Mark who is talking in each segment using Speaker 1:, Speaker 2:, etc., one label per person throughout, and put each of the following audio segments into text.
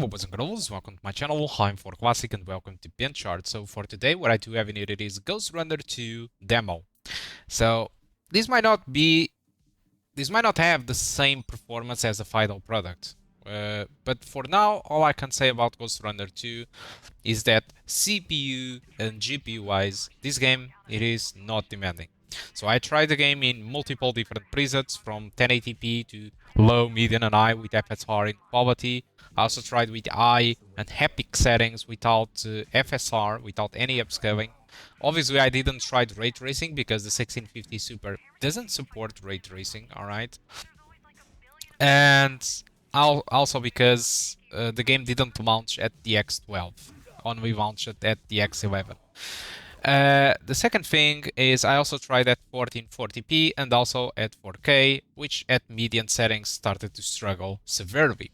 Speaker 1: Hello boys and girls, welcome to my channel. I'm for Classic and welcome to BenchART. So for today what I do have in it is GhostRunner 2 demo. So this might not have the same performance as the final product. But for now, all I can say about GhostRunner 2 is that CPU and GPU wise, this game it is not demanding. So I tried the game in multiple different presets from 1080p to low, medium and high with FSR in quality. I also tried with high and epic settings without FSR, without any upscaling. Obviously I didn't try ray tracing because the 1650 Super doesn't support ray tracing, alright? And also because the game didn't launch at the X12, only launched at the X11. The second thing is I also tried at 1440p and also at 4K, which at median settings started to struggle severely.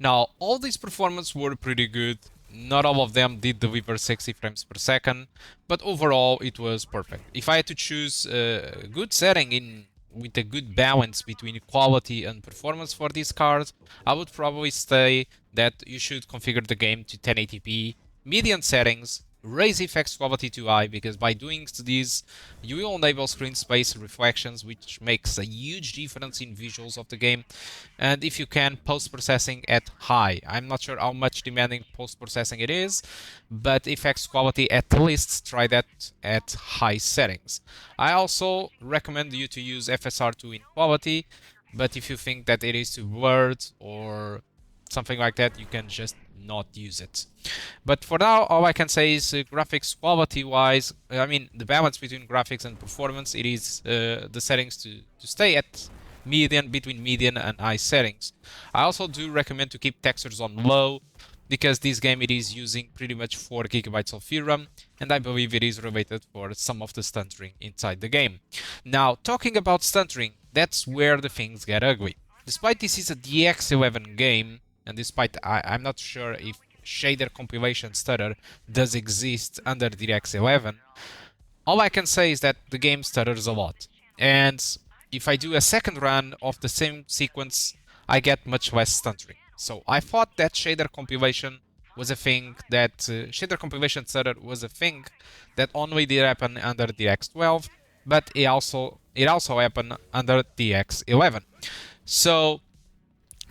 Speaker 1: Now, all these performances were pretty good. Not all of them did deliver 60 frames per second, but overall it was perfect. If I had to choose a good setting with a good balance between quality and performance for these cards, I would probably say that you should configure the game to 1080p, median settings, raise effects quality to high, because by doing this you will enable screen space reflections, which makes a huge difference in visuals of the game. And if you can, post-processing at high. I'm not sure how much demanding post-processing it is, but effects quality, at least try that at high settings. I also recommend you to use FSR2 in quality, but if you think that it is too blurred or something like that, you can just not use it. But for now, all I can say is graphics quality wise, I mean the balance between graphics and performance, it is the settings to stay at between median and high settings. I also do recommend to keep textures on low, because this game it is using pretty much 4 GB of VRAM, and I believe it is related for some of the stuttering inside the game. Now, talking about stuttering, that's where the things get ugly. Despite this is a DX11 game, and despite I'm not sure if shader compilation stutter does exist under DX11, all I can say is that the game stutters a lot. And if I do a second run of the same sequence, I get much less stuttering. So I thought that shader compilation was a thing that shader compilation stutter was a thing that only did happen under DX12, but it also happened under DX11. So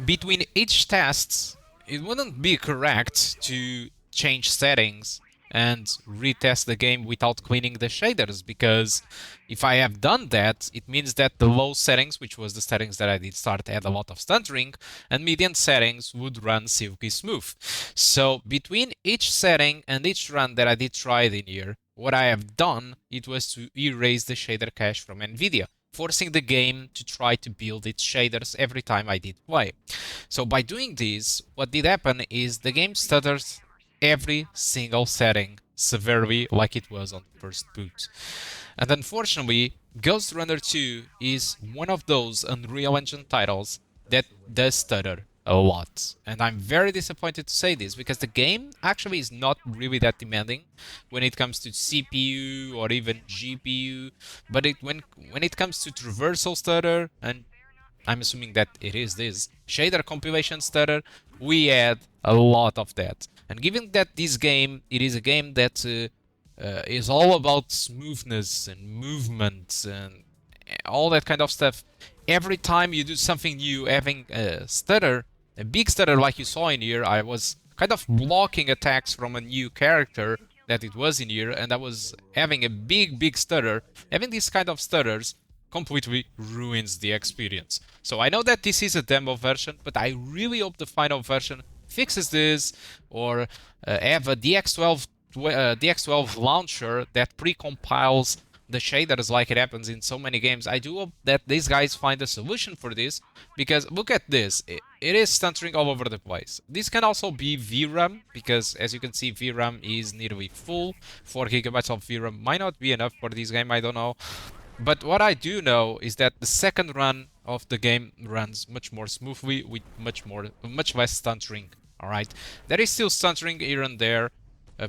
Speaker 1: between each test, it wouldn't be correct to change settings and retest the game without cleaning the shaders, because if I have done that, it means that the low settings, which was the settings that I did start, had a lot of stuttering, and median settings would run silky smooth. So between each setting and each run that I did try it in here, what I have done, it was to erase the shader cache from Nvidia, forcing the game to try to build its shaders every time I did play. So by doing this, what did happen is the game stutters every single setting severely, like it was on first boot. And unfortunately, GhostRunner 2 is one of those Unreal Engine titles that does stutter a lot. And I'm very disappointed to say this, because the game actually is not really that demanding when it comes to CPU or even GPU, but when it comes to traversal stutter, and I'm assuming that it is this shader compilation stutter, we had a lot of that. And given that this game, it is a game that is all about smoothness and movement and all that kind of stuff, every time you do something new, having a stutter, a big stutter like you saw in here, I was kind of blocking attacks from a new character that it was in here, and I was having a big stutter. Having these kind of stutters completely ruins the experience. So I know that this is a demo version, but I really hope the final version fixes this, or have a DX12 launcher that pre-compiles the shaders like it happens in so many games. I do hope that these guys find a solution for this, because look at this, it is stuttering all over the place. This can also be VRAM, because as you can see VRAM is nearly full. 4 GB of VRAM might not be enough for this game, I don't know. But what I do know is that the second run of the game runs much more smoothly with much less stuttering. Alright, there is still stuttering here and there,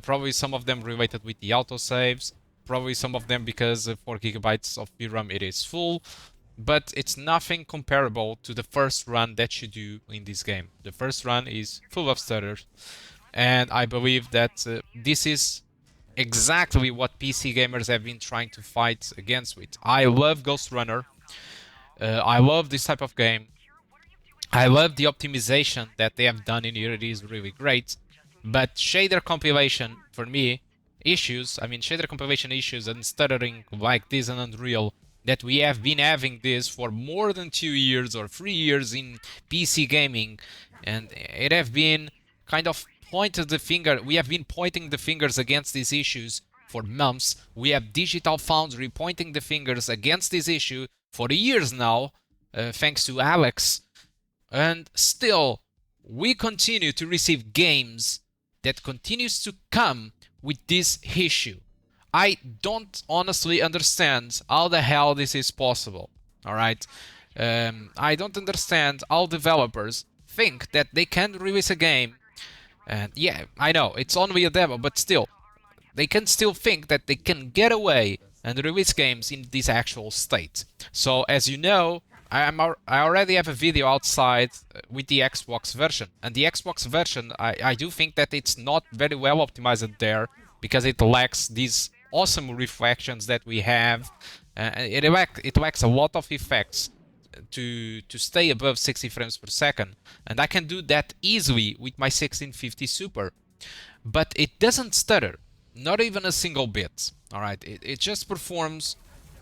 Speaker 1: probably some of them related with the autosaves, probably some of them because 4 GB of VRAM it is full, but it's nothing comparable to the first run that you do in this game. The first run is full of stutters, and I believe that this is exactly what PC gamers have been trying to fight against with. I love GhostRunner. I love this type of game. I love the optimization that they have done in here. It is really great. But shader compilation, for me, issues, I mean shader compilation issues and stuttering like this in Unreal, that we have been having this for more than 2 years or 3 years in PC gaming, and it have been kind of pointed the finger, we have been pointing the fingers against these issues for months. We have Digital Foundry pointing the fingers against this issue for years now, thanks to Alex, and still we continue to receive games that continues to come with this issue. I don't honestly understand how the hell this is possible. All right, I don't understand how developers think that they can release a game, and yeah, I know it's only a demo, but still, they can still think that they can get away and release games in this actual state. So as you know, I already have a video outside with the Xbox version, and the Xbox version, I do think that it's not very well optimized there, because it lacks these awesome reflections that we have. It lacks a lot of effects to stay above 60 frames per second, and I can do that easily with my 1650 Super. But it doesn't stutter, not even a single bit. All right, it just performs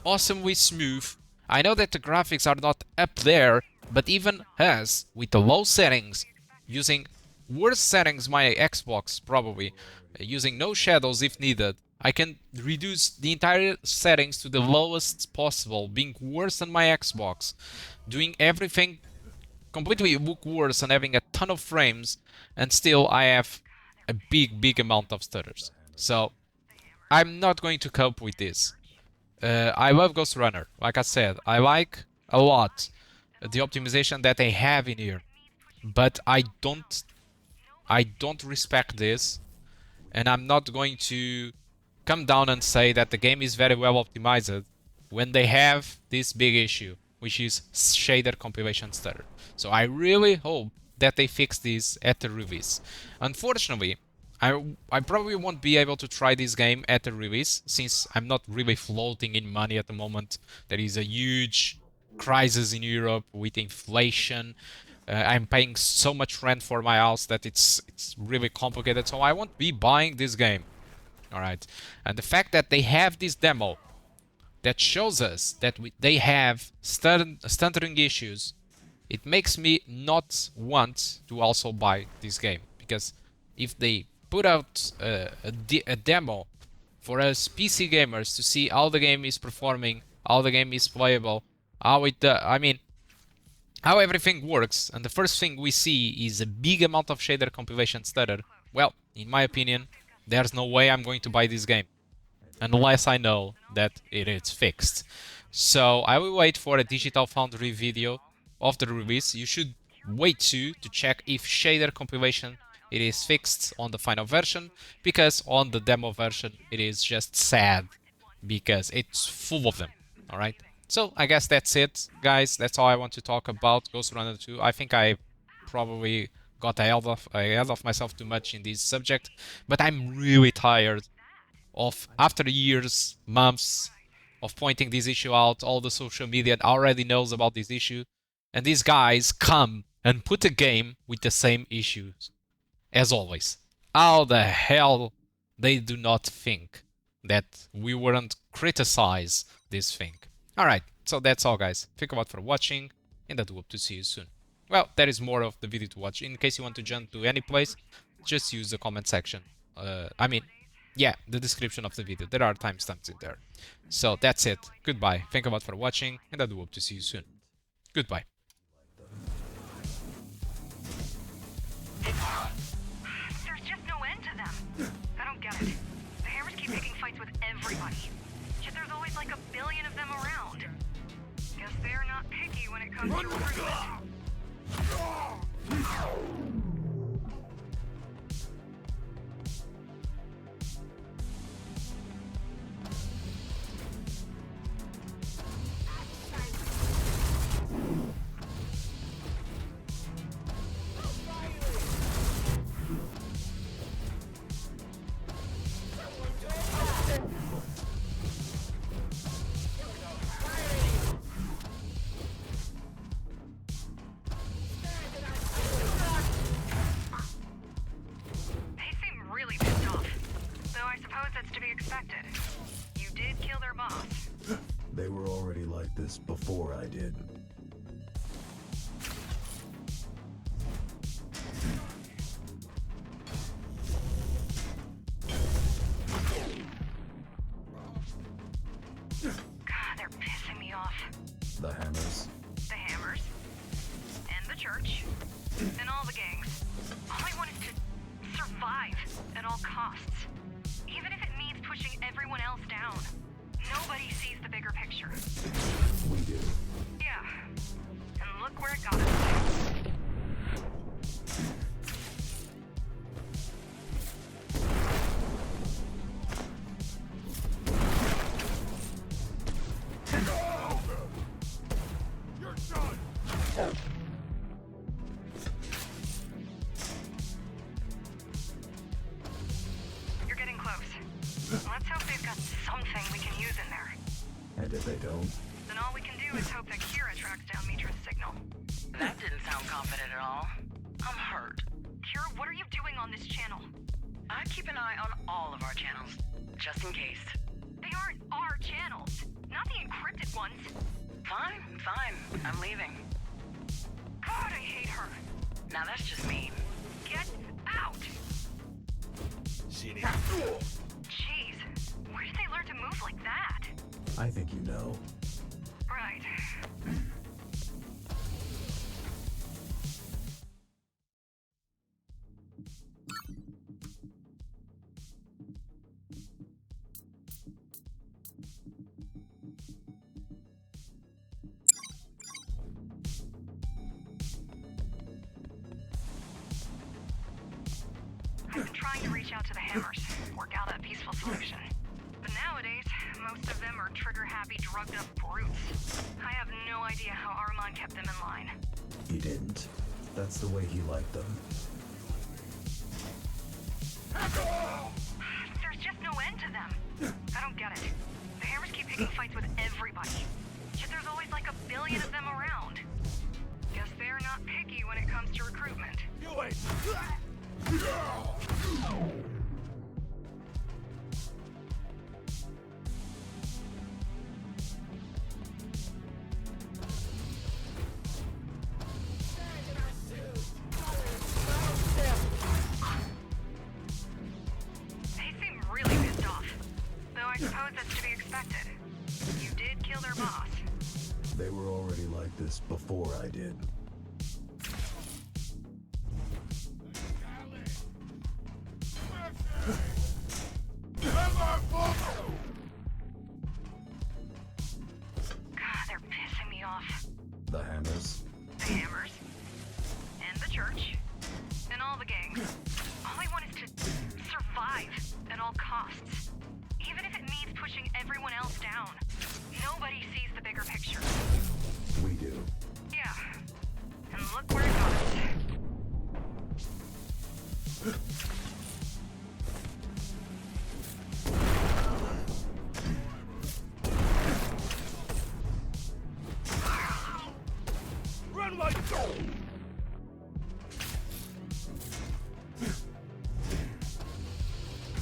Speaker 1: awesomely smooth. I know that the graphics are not up there, but even us, with the low settings, using worse settings my Xbox probably, using no shadows if needed, I can reduce the entire settings to the lowest possible, being worse than my Xbox, doing everything completely look worse and having a ton of frames, and still I have a big amount of stutters. So I'm not going to cope with this. I love GhostRunner. Like I said, I like a lot the optimization that they have in here, but I don't respect this, and I'm not going to come down and say that the game is very well optimized when they have this big issue, which is shader compilation stutter. So I really hope that they fix this at the release. Unfortunately, I probably won't be able to try this game at the release, since I'm not really floating in money at the moment. There is a huge crisis in Europe with inflation. I'm paying so much rent for my house that it's really complicated, so I won't be buying this game. Alright, and the fact that they have this demo that shows us that they have stuttering issues, it makes me not want to also buy this game. Because if they put out a demo for us PC gamers to see how the game is performing, how the game is playable, how it, I mean, how everything works, and the first thing we see is a big amount of shader compilation stutter, well, in my opinion, there's no way I'm going to buy this game unless I know that it is fixed. So I will wait for a Digital Foundry video of the release. You should wait to check if shader compilation it is fixed on the final version, because on the demo version it is just sad because it's full of them. All right. So I guess that's it, guys. That's all I want to talk about GhostRunner 2. I think I probably got ahead of myself too much in this subject, but I'm really tired of, after years, months of pointing this issue out, all the social media already knows about this issue, and these guys come and put a game with the same issues as always. How the hell they do not think that we wouldn't criticize this thing? Alright, so that's all, guys. Thank you a lot for watching, and I do hope to see you soon. Well, there is more of the video to watch. In case you want to jump to any place, just use the comment section. Yeah, the description of the video. There are timestamps in there. So that's it. Goodbye. Thank you a lot for watching, and I do hope to see you soon. Goodbye.
Speaker 2: There's just no end to them. I don't get it. The hammers keep picking fights with everybody. Yet there's always like a billion of them around. Guess they're not picky when it comes to recruitment.
Speaker 3: like this before I did.
Speaker 2: God, they're pissing me off.
Speaker 3: The hammers.
Speaker 2: The hammers. And the church. And all the gangs. All I want is to survive at all costs. Even if it means pushing everyone else down. Nobody sees the bigger picture.
Speaker 3: We do.
Speaker 2: Yeah. And look where it got us. You're getting close. Let's hope they've got something we can use in there.
Speaker 3: And if they don't,
Speaker 2: Then all we can do is hope that Kira tracks down Mitra's signal.
Speaker 4: That didn't sound confident at all. I'm hurt.
Speaker 2: Kira, what are you doing on this channel?
Speaker 4: I keep an eye on all of our channels, just in case.
Speaker 2: They aren't our channels, not the encrypted ones.
Speaker 4: Fine, fine. I'm leaving.
Speaker 2: God, I hate her.
Speaker 4: Now that's just mean.
Speaker 2: Get out!
Speaker 5: Shitty.
Speaker 2: Jeez, where did they learn to move like that?
Speaker 3: I think you know.
Speaker 2: Right. I've been trying to reach out to the hammers, work out a peaceful solution. But nowadays, most of them are trigger-happy, drugged-up brutes. I have no idea how Armand kept them in line.
Speaker 3: He didn't. That's the way he liked them.
Speaker 2: There's just no end to them. I don't get it. The hammers keep picking fights with everybody. Yet there's always like a billion of them around. Guess they're not picky when it comes to recruitment.
Speaker 5: You ain't.
Speaker 2: They seem really pissed off. Though I suppose that's to be expected. You did kill their boss.
Speaker 3: They were already like this before I did.
Speaker 2: God, they're pissing me off.
Speaker 3: The hammers.
Speaker 2: The hammers. And the church. And all the gangs. All I want is to survive at all costs. Even if it means pushing everyone else down. Nobody sees the bigger picture.
Speaker 3: We do.
Speaker 2: Yeah. And look where it got us.
Speaker 5: Run like go.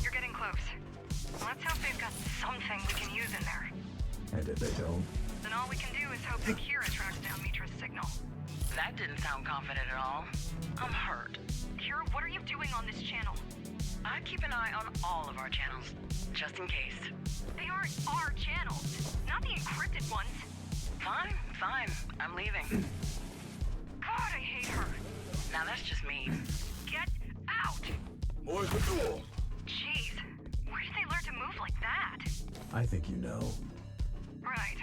Speaker 2: You're getting close. Let's hope they've got something we can use in there.
Speaker 3: And if they don't,
Speaker 2: Then all we can do is hope that Kira tracks down Mitra's signal.
Speaker 4: That didn't sound confident at all. I'm hurt.
Speaker 2: Kira, what are you doing on this channel?
Speaker 4: I keep an eye on all of our channels, just in case.
Speaker 2: They aren't our channels, not the encrypted ones.
Speaker 4: Fine, fine. I'm leaving.
Speaker 2: God, I hate her.
Speaker 4: Now that's just mean.
Speaker 2: Get out!
Speaker 5: More the door.
Speaker 2: Jeez, where did they learn to move like that?
Speaker 3: I think you know.
Speaker 2: Right.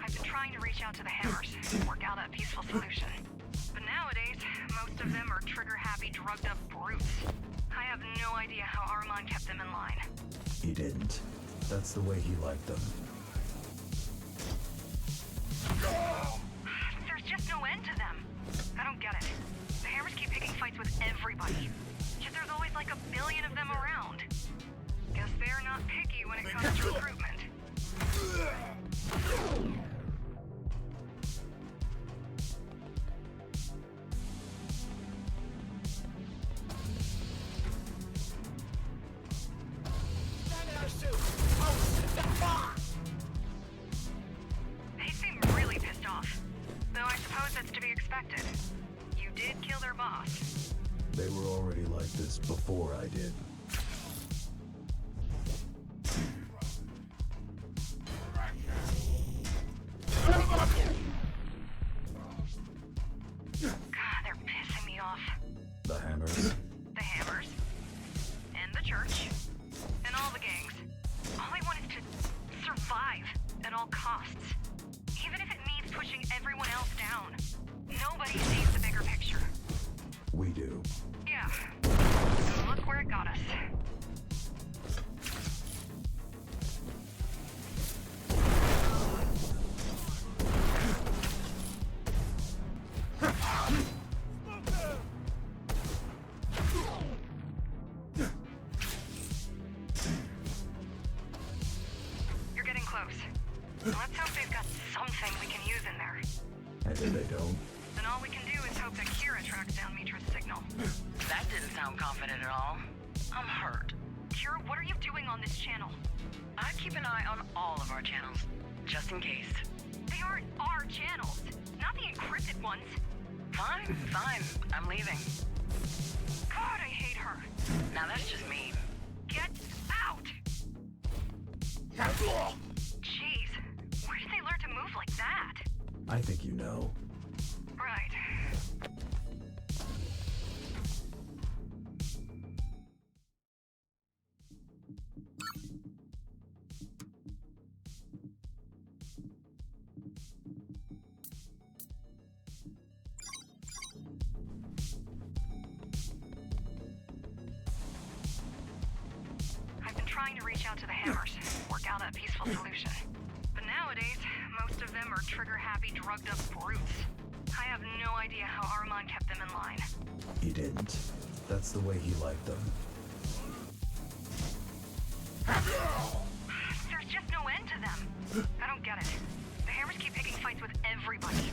Speaker 2: I've been trying to reach out to the hammers, work out a peaceful solution. But nowadays, most of them are trigger-happy, drugged-up brutes. I have no idea how Armand kept them in line.
Speaker 3: He didn't. That's the way he liked them.
Speaker 2: There's just no end to them. I don't get it. The hammers keep picking fights with everybody. Yet there's always like like a billion of them around. Guess they're not picky when it comes to recruitment. They seem really pissed off. Though I suppose that's to be expected. You did kill their boss.
Speaker 3: They were already like this before I did.
Speaker 2: God, they're pissing me off.
Speaker 3: The hammers.
Speaker 2: The hammers. And the church. And all the gangs. All I want is to survive at all costs. Even if it means pushing everyone else down. Nobody sees the bigger picture.
Speaker 3: We do.
Speaker 2: Yeah. And look where it got us. You're getting close. Let's hope they've got something we can use in there.
Speaker 3: And if they don't,
Speaker 2: Then all we can do is hope that Kira tracks down Mitra's signal.
Speaker 4: That didn't sound confident at all. I'm hurt.
Speaker 2: Kira, what are you doing on this channel?
Speaker 4: I keep an eye on all of our channels, just in case.
Speaker 2: They aren't our channels, not the encrypted ones.
Speaker 4: Fine, fine. I'm leaving.
Speaker 2: God, I hate her.
Speaker 4: Now that's just me.
Speaker 2: Get out! Jeez, where did they learn to move like that?
Speaker 3: I think you know.
Speaker 2: Right. I've been trying to reach out to the hammers, work out a peaceful solution. But nowadays, most of them are trigger-happy, drugged-up brutes. I have no idea how Armand kept them in line.
Speaker 3: He didn't. That's the way he liked them.
Speaker 2: There's just no end to them. I don't get it. The hammers keep picking fights with everybody.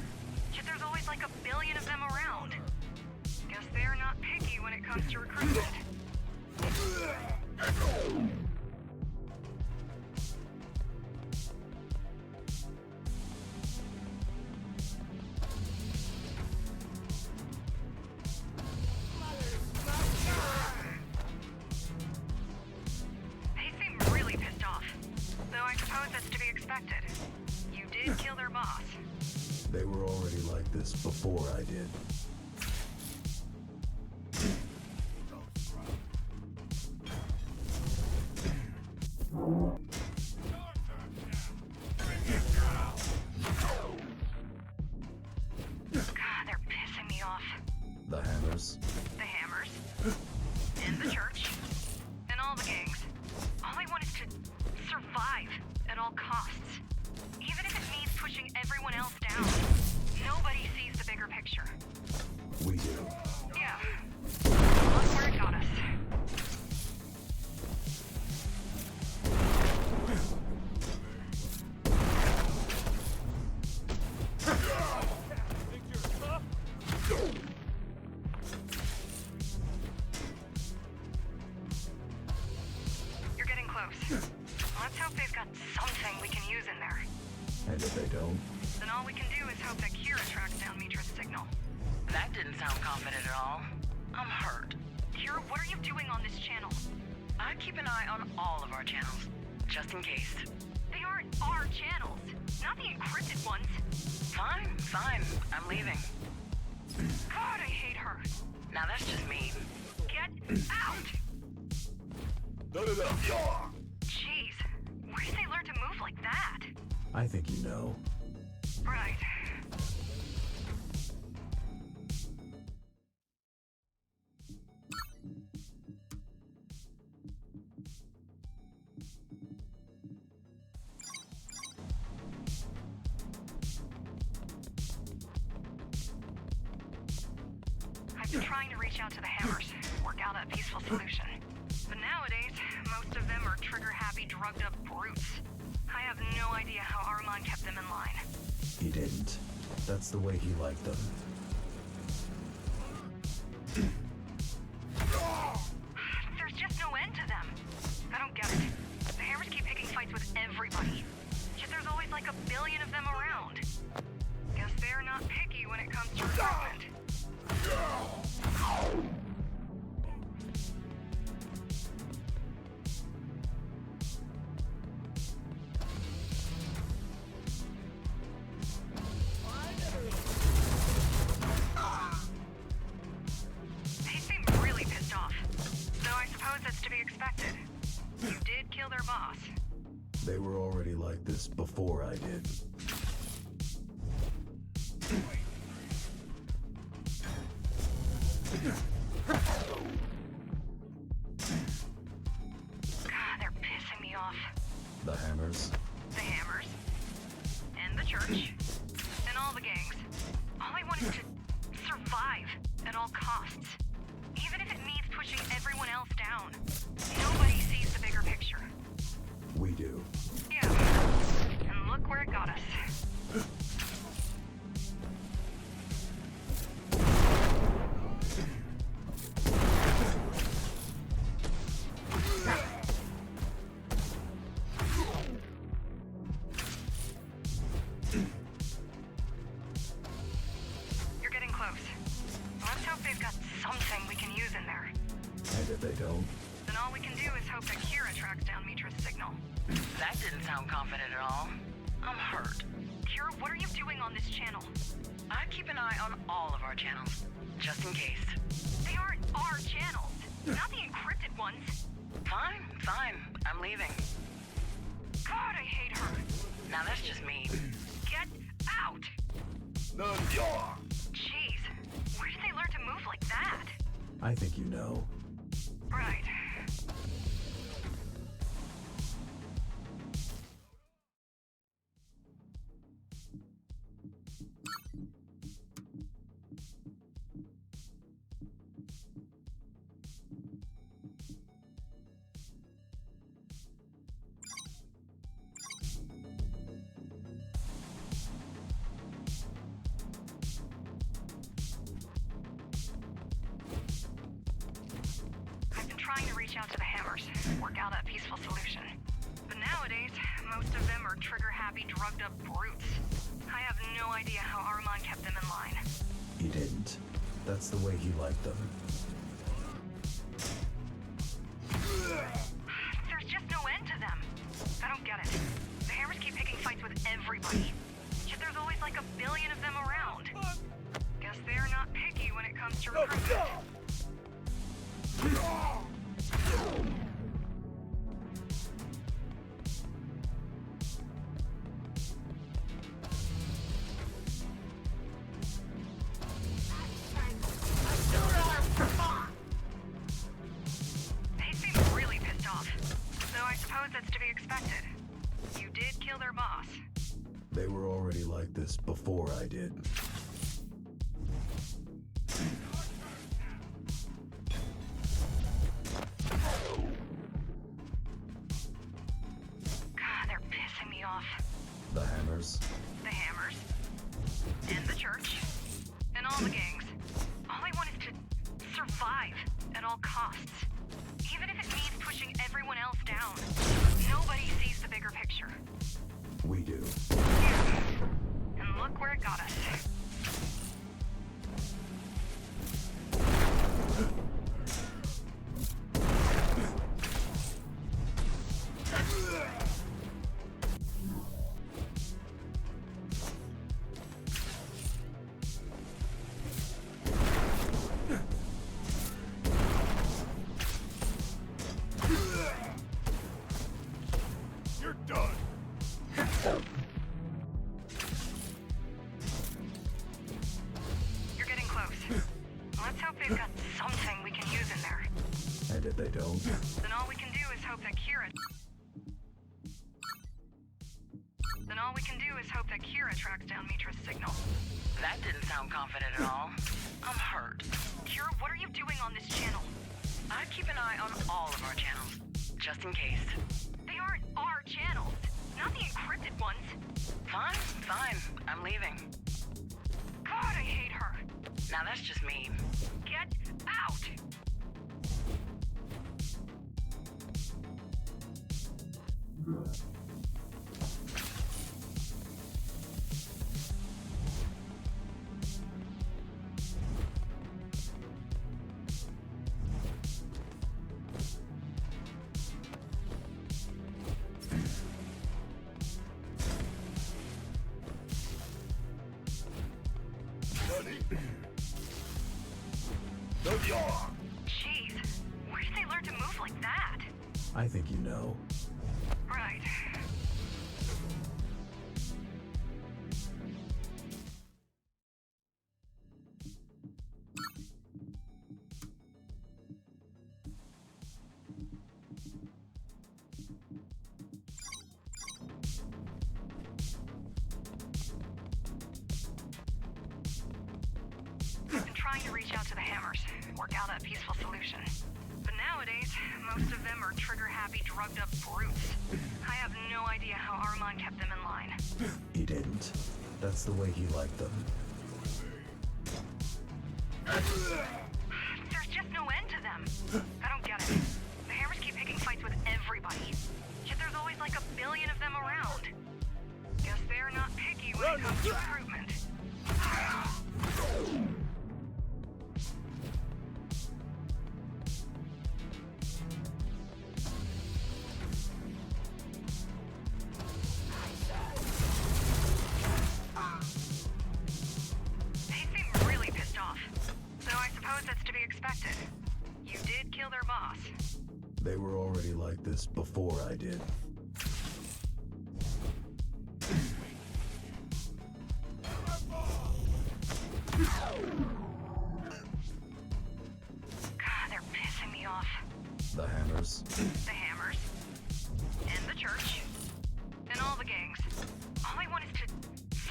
Speaker 2: Yet there's always like a billion of them around. Guess they're not picky when it comes to recruitment. They seem really pissed off. Though I suppose that's to be expected. You did kill their boss.
Speaker 3: They were already like this before I did.
Speaker 2: God, they're pissing me off.
Speaker 3: The hammers.
Speaker 2: The hammers. And the church. And all the gangs. All I want is to survive at all costs. Even if it means pushing everyone else down. Nobody sees the bigger picture.
Speaker 3: We do.
Speaker 2: Yeah. Look where it got us. You're getting close. Let's hope they've got something we can use in there.
Speaker 3: And if they don't,
Speaker 2: Then all we can do is hope that Kira tracks down Mitra's signal.
Speaker 4: That didn't sound confident at all. I'm hurt.
Speaker 2: Kira, what are you doing on this channel?
Speaker 4: I keep an eye on all of our channels, just in case.
Speaker 2: They aren't our channels, not the encrypted ones.
Speaker 4: Fine, fine. I'm leaving.
Speaker 2: God, I hate her.
Speaker 4: Now that's just me.
Speaker 2: Get out! Jeez, where did they learn to move like that?
Speaker 3: I think you know.
Speaker 2: Right. I've been trying to reach out to the hammers, work out a peaceful solution. But nowadays, most of them are trigger-happy, drugged-up brutes. I have no idea how Armand kept them in line.
Speaker 3: He didn't. That's the way he liked them.
Speaker 2: There's just no end to them. I don't get it. The hammers keep picking fights with everybody. Yet there's always like a billion of them around. Guess they're not picky when it comes to recruitment. They seem really pissed off. Though I suppose that's to be expected. You did kill their boss.
Speaker 3: They were already like this before I did.
Speaker 2: God, they're pissing me off.
Speaker 3: The hammers.
Speaker 2: The hammers. And the church. And all the gangs. All I want is to survive at all costs. Even if it means pushing everyone else down. Nobody sees the bigger picture.
Speaker 3: We do.
Speaker 2: Yeah. And look where it got us. You're getting close. Let's hope they've got something we can use in there.
Speaker 3: And if they don't,
Speaker 2: Then all we can do is hope that Kira tracks down Mitra's signal.
Speaker 4: That didn't sound confident at all. I'm hurt.
Speaker 2: Kira, what are you doing on this channel?
Speaker 4: I keep an eye on all of our channels, just in case.
Speaker 2: They aren't our channels, not the encrypted ones.
Speaker 4: Fine, fine. I'm leaving.
Speaker 2: God, I hate her.
Speaker 4: Now that's just me.
Speaker 2: Get out!
Speaker 5: None your.
Speaker 2: Jeez, where did they learn to move like that?
Speaker 3: I think you know.
Speaker 2: Right. I've been trying to reach out to the hammers, work out a peaceful solution. But nowadays, most of them are trigger-happy, drugged-up brutes. I have no idea how Armand kept them in line.
Speaker 3: He didn't. That's the way he liked them.
Speaker 2: There's just no end to them. I don't get it. The hammers keep picking fights with everybody. Yet there's always like a billion of them around. Guess they're not picky when it comes to recruitment. They seem really pissed off. Though I suppose that's to be expected. You did kill their boss.
Speaker 3: They were already like this before I did.
Speaker 2: God, they're pissing me off.
Speaker 3: The hammers.
Speaker 2: The hammers. And the church. And all the gangs. All I want is to survive at all costs. Even if it means pushing everyone else down. Nobody sees the bigger picture.
Speaker 3: We do.
Speaker 2: Yeah. And look where it got us.
Speaker 5: You're done.
Speaker 2: You're getting close. Let's hope they've got something we can use in there.
Speaker 3: And if they don't,
Speaker 2: Then all we can do is hope that Kira... Then all we can do is hope that Kira tracks down Mitra's signal.
Speaker 4: That didn't sound confident at all. I'm hurt.
Speaker 2: Kira, what are you doing on this channel?
Speaker 4: I'd keep an eye on all of our channels, just in case.
Speaker 2: They aren't our channels, not the encrypted ones.
Speaker 4: Fine, fine. I'm leaving.
Speaker 2: God, I hate her.
Speaker 4: Now that's just me.
Speaker 2: Get out! Jeez, where did they learn to move like that?
Speaker 3: I think you know.
Speaker 2: Right. I've been trying to reach out to the hammers, work out a peaceful solution. But nowadays, most of them are trigger-happy, drugged-up brutes. I have no idea how Armand kept them in line.
Speaker 3: He didn't. That's the way he liked them.
Speaker 2: There's just no end to them. I don't get it. The hammers keep picking fights with everybody. Yet there's always like a billion of them around. Guess they're not picky when it comes to recruitment. They seem really pissed off. So I suppose that's to be expected. You did kill their boss.
Speaker 3: They were already like this before I did.
Speaker 2: God, they're pissing me off.
Speaker 3: The hammers.
Speaker 2: The hammers. And the church. And all the gangs. All I want is to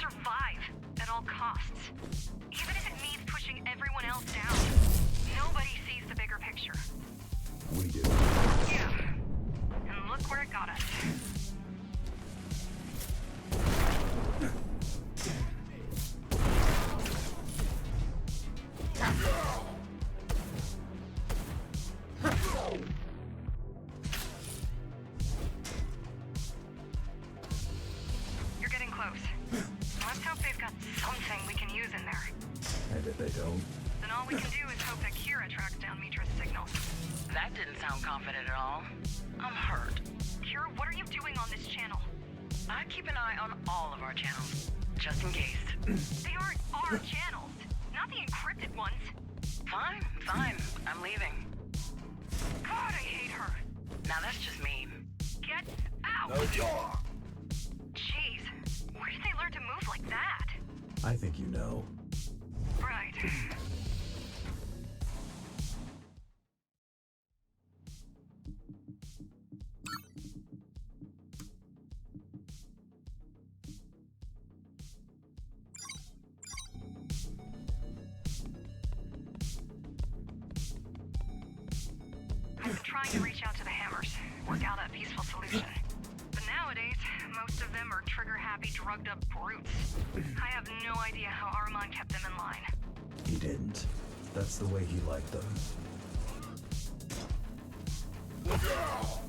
Speaker 2: survive at all costs. Even if it means pushing everyone else down. Nobody sees the bigger picture.
Speaker 3: We do.
Speaker 2: Yeah. And look where it got us. You're getting close. Let's hope they've got something we can use in there.
Speaker 3: And if they don't,
Speaker 2: Then all we can do is hope that Kira tracks down Mitra's signals.
Speaker 4: That didn't sound confident at all. I'm hurt.
Speaker 2: Kira, what are you doing on this channel?
Speaker 4: I'd keep an eye on all of our channels, just in case.
Speaker 2: They aren't our channels, not the encrypted ones.
Speaker 4: Fine, fine. I'm leaving.
Speaker 2: God, I hate her.
Speaker 4: Now that's just me.
Speaker 2: Get out! Jeez, where did they learn to move like that?
Speaker 3: I think you know.
Speaker 2: Right. I've been trying to reach out to the hammers, work out a peaceful solution. But nowadays, most of them are trigger-happy, drugged-up brutes. I have no idea how Armand kept them in line.
Speaker 3: He didn't. That's the way he liked them.
Speaker 5: Look out!